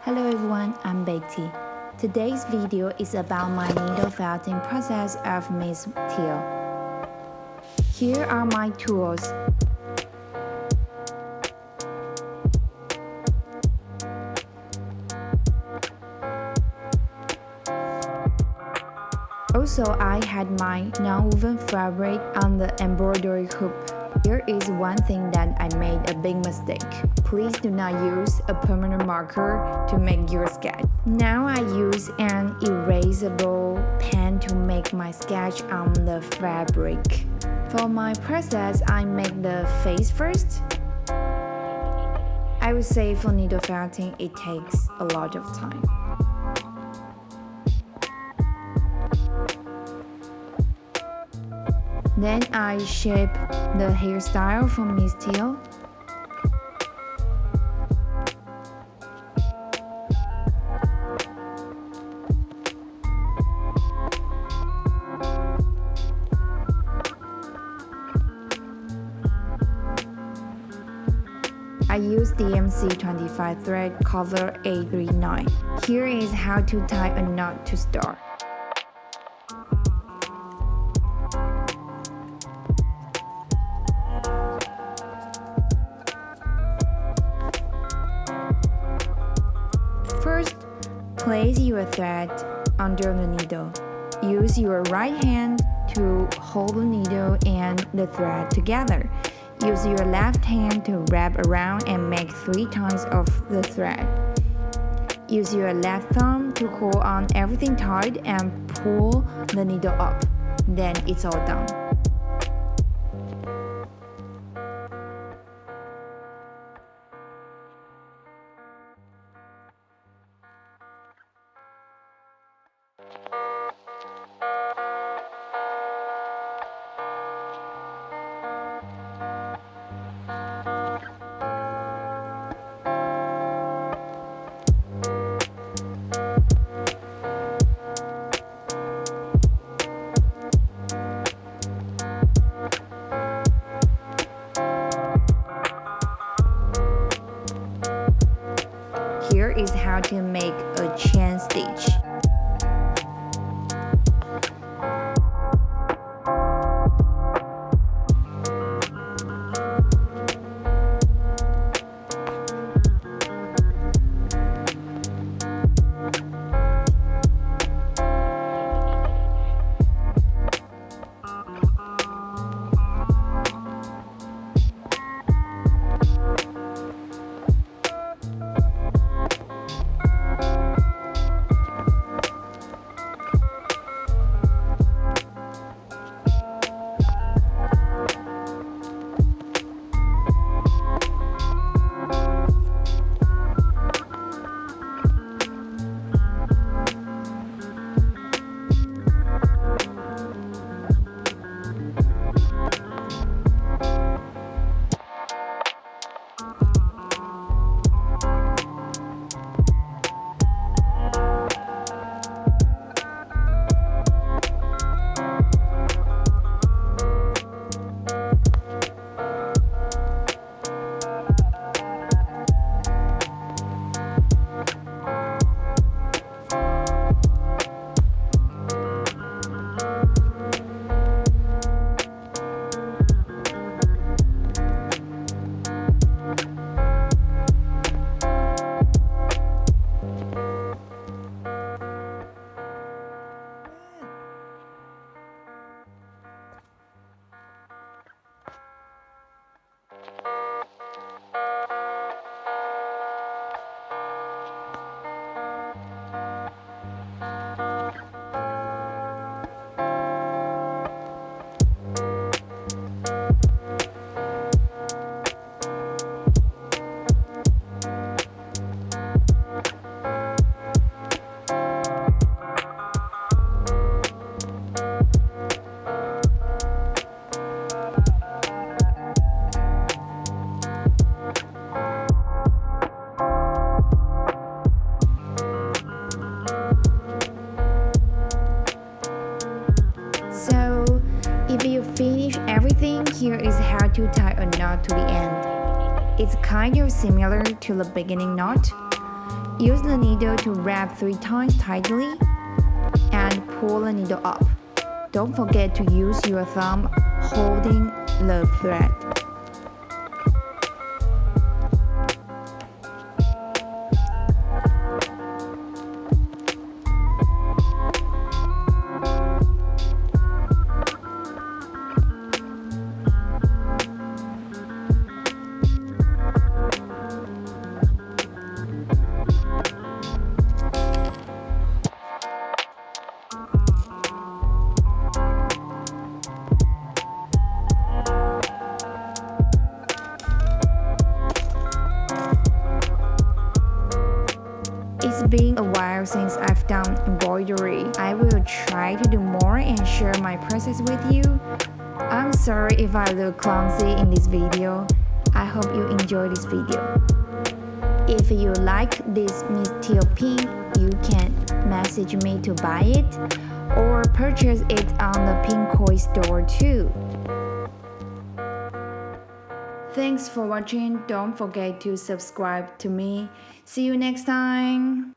Hello everyone, I'm Betty. Today's video is about my needle felting process of Miss Teal. Here are my tools. Also, I had my non-woven fabric on the embroidery hoop. Here is one thing that I made a big mistake. Please do not use a permanent marker to make your sketch. Now I use an erasable pen to make my sketch on the fabric. For my process, I make the face first. I would say for needle felting, it takes a lot of time. Then I shape the hairstyle from Miss Teal. I use DMC 25 thread color 839. Here is how to tie a knot to start. First, place your thread under the needle. Use your right hand to hold the needle and the thread together. Use your left hand to wrap around and make 3 times of the thread. Use your left thumb to hold on everything tight and pull the needle up. Then it's all done. Here is how to make a chain stitch. If you finish everything, here is how to tie a knot to the end. It's kind of similar to the beginning knot. Use the needle to wrap 3 times tightly and pull the needle up. Don't forget to use your thumb holding the thread. It's been a while since I've done embroidery. I will try to do more and share my process with you. I'm sorry if I look clumsy in this video. I hope you enjoy this video. If you like this Miss Teal pin, you can message me to buy it or purchase it on the Pinkoi store too. Thanks for watching. Don't forget to subscribe to me. See you next time.